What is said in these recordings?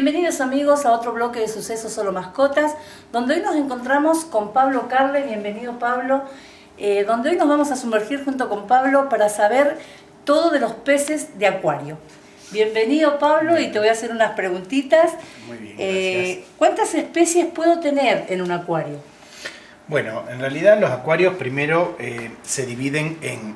Bienvenidos amigos a otro bloque de Sucesos Solo Mascotas, donde hoy nos encontramos con Pablo Carle. Bienvenido Pablo, donde hoy nos vamos a sumergir junto con Pablo para saber todo de los peces de acuario. Bienvenido Pablo, y te voy a hacer unas preguntitas. Muy bien, gracias. ¿Cuántas especies puedo tener en un acuario? Bueno, en realidad los acuarios primero se dividen en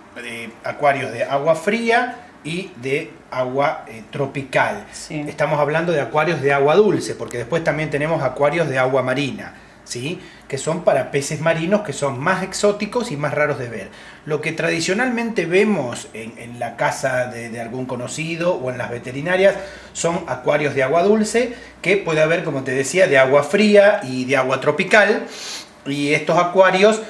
acuarios de agua fría y de agua tropical. Sí. Estamos hablando de acuarios de agua dulce, porque después también tenemos acuarios de agua marina, ¿sí? Que son para peces marinos que son más exóticos y más raros de ver. Lo que tradicionalmente vemos en la casa de algún conocido o en las veterinarias son acuarios de agua dulce, que puede haber, como te decía, de agua fría y de agua tropical. Y estos acuarios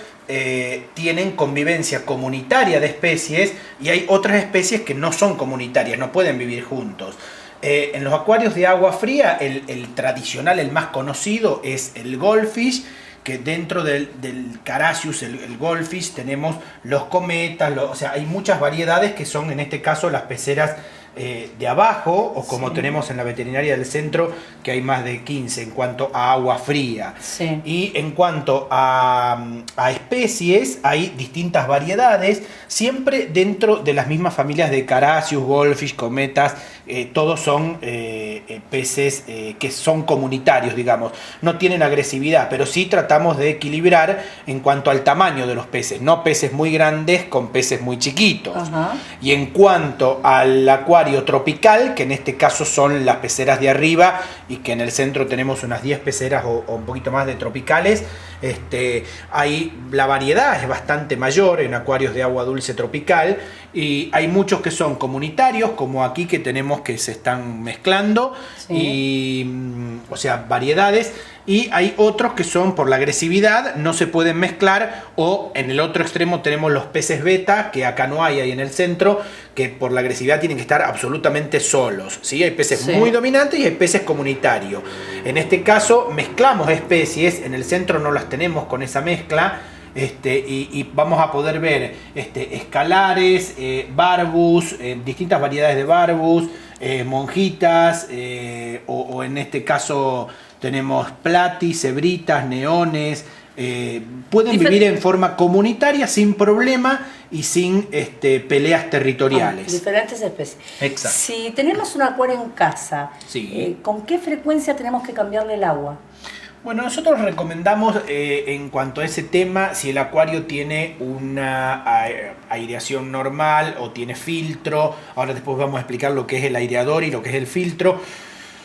tienen convivencia comunitaria de especies, y hay otras especies que no son comunitarias, no pueden vivir juntos. En los acuarios de agua fría, el tradicional, el más conocido, es el goldfish, que dentro del Carassius, el goldfish, tenemos los cometas, o sea, hay muchas variedades que son en este caso las peceras de abajo, o como sí, tenemos en la veterinaria del centro, que hay más de 15 en cuanto a agua fría. Sí. Y en cuanto a especies, hay distintas variedades, siempre dentro de las mismas familias de Carassius, goldfish, cometas. Todos son peces que son comunitarios, digamos, no tienen agresividad, pero sí tratamos de equilibrar en cuanto al tamaño de los peces, no peces muy grandes con peces muy chiquitos. Ajá. Y en cuanto al acuario tropical, que en este caso son las peceras de arriba, y que en el centro tenemos unas 10 peceras o un poquito más de tropicales, ahí la variedad es bastante mayor en acuarios de agua dulce tropical, y hay muchos que son comunitarios, como aquí que tenemos que se están mezclando, Sí. y, o sea, variedades. Y hay otros que son por la agresividad, no se pueden mezclar, o en el otro extremo tenemos los peces beta, que acá no hay, ahí en el centro, que por la agresividad tienen que estar absolutamente solos, ¿sí? Hay peces Sí. muy dominantes y hay peces comunitarios. En este caso mezclamos especies, en el centro no las tenemos con esa mezcla, y vamos a poder ver escalares, barbus, distintas variedades de barbus, monjitas, o en este caso tenemos platis, cebritas, neones. Pueden vivir en forma comunitaria sin problema y sin peleas territoriales. Diferentes especies. Exacto. Si tenemos un acuario en casa, Sí. ¿con qué frecuencia tenemos que cambiarle el agua? Bueno, nosotros recomendamos en cuanto a ese tema, si el acuario tiene una aireación normal o tiene filtro. Ahora después vamos a explicar lo que es el aireador y lo que es el filtro.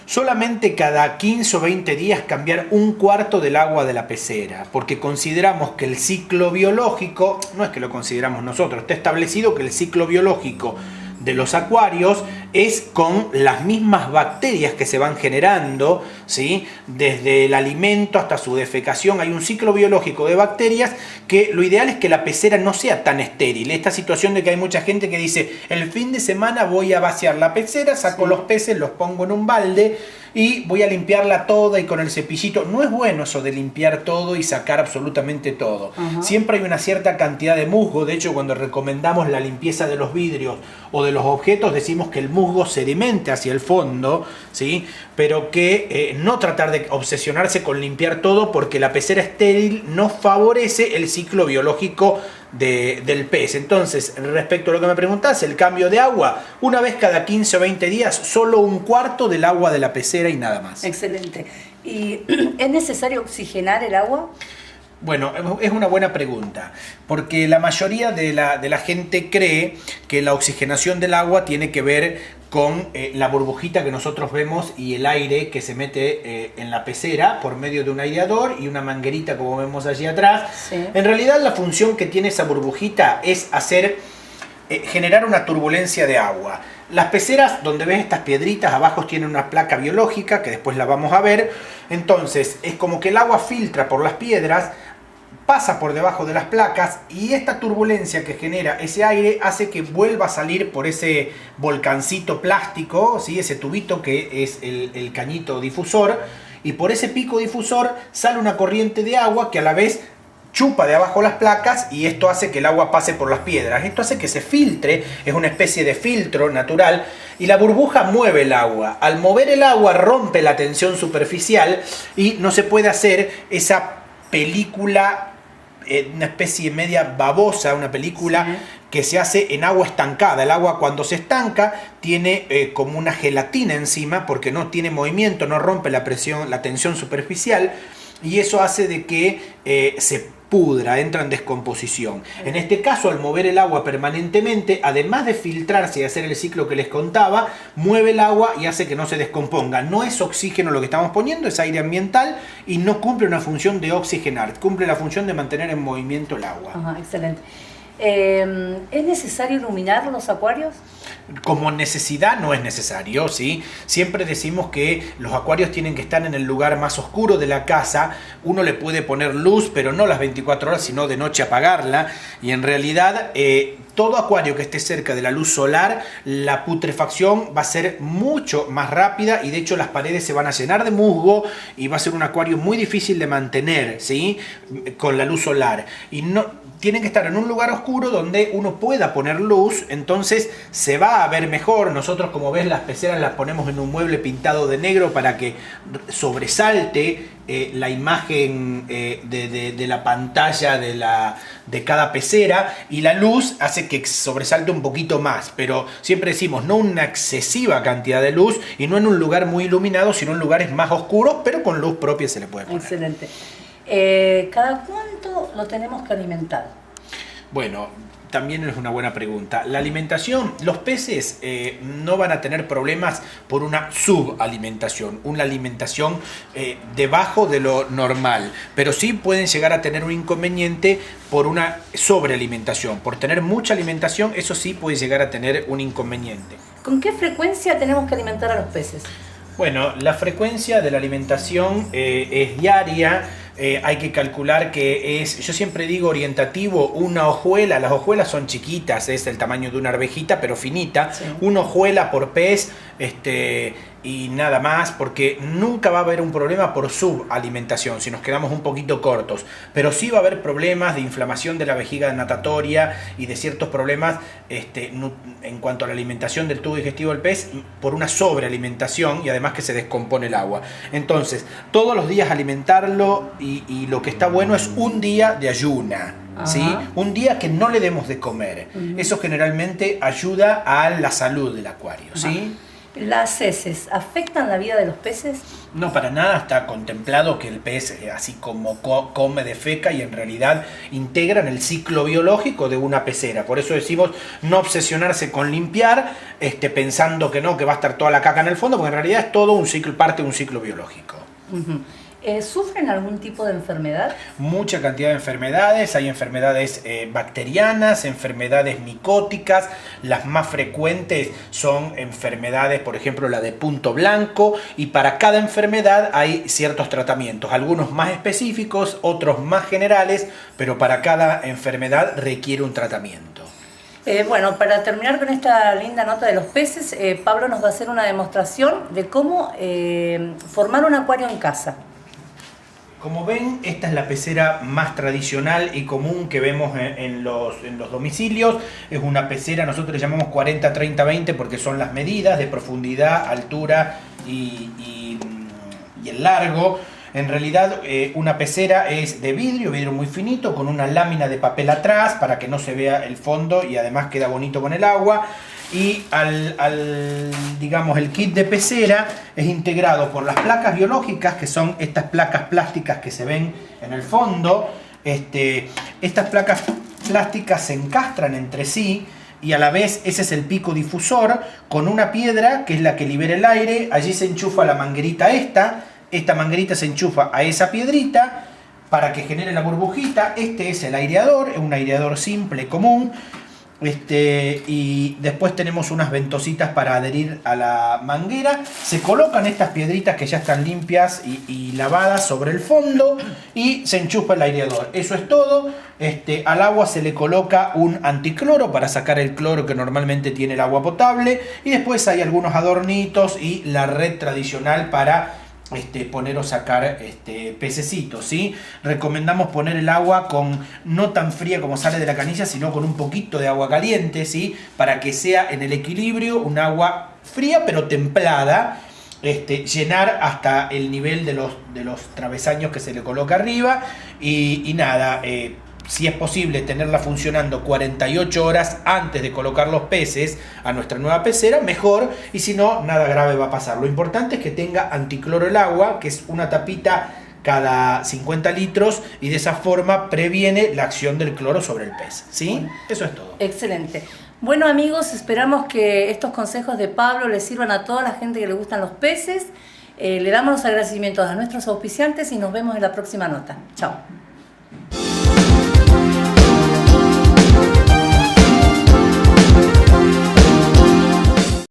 Solamente cada 15 o 20 días cambiar un cuarto del agua de la pecera, porque consideramos que el ciclo biológico, no es que lo consideramos nosotros, está establecido que el ciclo biológico de los acuarios es con las mismas bacterias que se van generando, ¿sí? Desde el alimento hasta su defecación hay un ciclo biológico de bacterias, que lo ideal es que la pecera no sea tan estéril. Esta situación de que hay mucha gente que dice, el fin de semana voy a vaciar la pecera, saco los peces, los pongo en un balde y voy a limpiarla toda y con el cepillito. No es bueno eso de limpiar todo y sacar absolutamente todo. Ajá. Siempre hay una cierta cantidad de musgo. De hecho, cuando recomendamos la limpieza de los vidrios o de los objetos, decimos que el musgo sedimente hacia el fondo, ¿sí? Pero que no tratar de obsesionarse con limpiar todo, porque la pecera estéril no favorece el ciclo biológico del pez. Entonces, respecto a lo que me preguntás, el cambio de agua, una vez cada 15 o 20 días, solo un cuarto del agua de la pecera y nada más. Excelente. ¿Y es necesario oxigenar el agua? Bueno, es una buena pregunta, porque la mayoría de la gente cree que la oxigenación del agua tiene que ver con la burbujita que nosotros vemos y el aire que se mete en la pecera por medio de un aireador y una manguerita, como vemos allí atrás. Sí. En realidad la función que tiene esa burbujita es generar una turbulencia de agua. Las peceras, donde ves estas piedritas, abajo tienen una placa biológica que después la vamos a ver. Entonces es como que el agua filtra por las piedras, pasa por debajo de las placas, y esta turbulencia que genera ese aire hace que vuelva a salir por ese volcancito plástico, ¿sí? Ese tubito que es el cañito difusor, y por ese pico difusor sale una corriente de agua que a la vez chupa de abajo las placas y esto hace que el agua pase por las piedras. Esto hace que se filtre, es una especie de filtro natural y la burbuja mueve el agua. Al mover el agua rompe la tensión superficial y no se puede hacer esa película, una especie media babosa, una película que se hace en agua estancada. El agua cuando se estanca tiene como una gelatina encima porque no tiene movimiento, no rompe la presión, la tensión superficial y eso hace de que se pudra, entra en descomposición. En este caso, al mover el agua permanentemente, además de filtrarse y hacer el ciclo que les contaba, mueve el agua y hace que no se descomponga. No es oxígeno lo que estamos poniendo, es aire ambiental y no cumple una función de oxigenar, cumple la función de mantener en movimiento el agua. Ajá, excelente. ¿Es necesario iluminar los acuarios? Como necesidad no es necesario, ¿sí? Siempre decimos que los acuarios tienen que estar en el lugar más oscuro de la casa. Uno le puede poner luz, pero no las 24 horas, sino de noche apagarla. Y en realidad, todo acuario que esté cerca de la luz solar, la putrefacción va a ser mucho más rápida y de hecho las paredes se van a llenar de musgo y va a ser un acuario muy difícil de mantener, ¿sí? Con la luz solar. Y no tienen que estar en un lugar oscuro donde uno pueda poner luz, entonces se va a ver mejor. Nosotros, como ves, las peceras las ponemos en un mueble pintado de negro para que sobresalte la imagen de la pantalla de cada pecera, y la luz hace que sobresalte un poquito más, pero siempre decimos no una excesiva cantidad de luz y no en un lugar muy iluminado, sino en lugares más oscuros, pero con luz propia se le puede poner. Excelente. ¿Cada cuánto lo tenemos que alimentar? Bueno, también es una buena pregunta. La alimentación, los peces no van a tener problemas por una subalimentación, una alimentación debajo de lo normal, pero sí pueden llegar a tener un inconveniente por una sobrealimentación. Por tener mucha alimentación, eso sí puede llegar a tener un inconveniente. ¿Con qué frecuencia tenemos que alimentar a los peces? Bueno, la frecuencia de la alimentación es diaria. Hay que calcular que es, yo siempre digo orientativo, una hojuela. Las hojuelas son chiquitas, es el tamaño de una arvejita, pero finita. Sí. Una hojuela por pez y nada más, porque nunca va a haber un problema por subalimentación si nos quedamos un poquito cortos. Pero sí va a haber problemas de inflamación de la vejiga natatoria y de ciertos problemas en cuanto a la alimentación del tubo digestivo del pez por una sobrealimentación y además que se descompone el agua. Entonces, todos los días alimentarlo y lo que está bueno es un día de ayuna. ¿Sí? Un día que no le demos de comer. Eso generalmente ayuda a la salud del acuario. ¿Sí? ¿Las heces afectan la vida de los peces? No, para nada. Está contemplado que el pez, así como come, defeca y en realidad integran el ciclo biológico de una pecera. Por eso decimos no obsesionarse con limpiar, pensando que no, que va a estar toda la caca en el fondo, porque en realidad es todo un ciclo, parte de un ciclo biológico. ¿Sufren algún tipo de enfermedad? Mucha cantidad de enfermedades. Hay enfermedades bacterianas, enfermedades micóticas. Las más frecuentes son enfermedades, por ejemplo, la de punto blanco. Y para cada enfermedad hay ciertos tratamientos. Algunos más específicos, otros más generales. Pero para cada enfermedad requiere un tratamiento. Bueno, para terminar con esta linda nota de los peces, Pablo nos va a hacer una demostración de cómo formar un acuario en casa. Como ven, esta es la pecera más tradicional y común que vemos en los domicilios. Es una pecera, nosotros le llamamos 40-30-20 porque son las medidas de profundidad, altura y el largo. En realidad una pecera es de vidrio muy finito, con una lámina de papel atrás para que no se vea el fondo y además queda bonito con el agua. Y digamos, el kit de pecera es integrado por las placas biológicas, que son estas placas plásticas que se ven en el fondo. Estas placas plásticas se encastran entre sí y a la vez ese es el pico difusor con una piedra que es la que libera el aire. Allí se enchufa la manguerita esta manguerita se enchufa a esa piedrita para que genere la burbujita. Este es el aireador, es un aireador simple, común. Y después tenemos unas ventositas para adherir a la manguera. Se colocan estas piedritas que ya están limpias y lavadas sobre el fondo y se enchufa el aireador. Eso es todo. Al agua se le coloca un anticloro para sacar el cloro que normalmente tiene el agua potable. Y después hay algunos adornitos y la red tradicional para poner o sacar pececitos, ¿sí? Recomendamos poner el agua con no tan fría como sale de la canilla, sino con un poquito de agua caliente, ¿sí? Para que sea en el equilibrio un agua fría pero templada. Llenar hasta el nivel de los travesaños que se le coloca arriba y nada, si es posible tenerla funcionando 48 horas antes de colocar los peces a nuestra nueva pecera, mejor, y si no, nada grave va a pasar. Lo importante es que tenga anticloro el agua, que es una tapita cada 50 litros, y de esa forma previene la acción del cloro sobre el pez, ¿sí? Bueno, eso es todo. Excelente. Bueno, amigos, esperamos que estos consejos de Pablo les sirvan a toda la gente que le gustan los peces. Le damos los agradecimientos a nuestros auspiciantes y nos vemos en la próxima nota. Chao.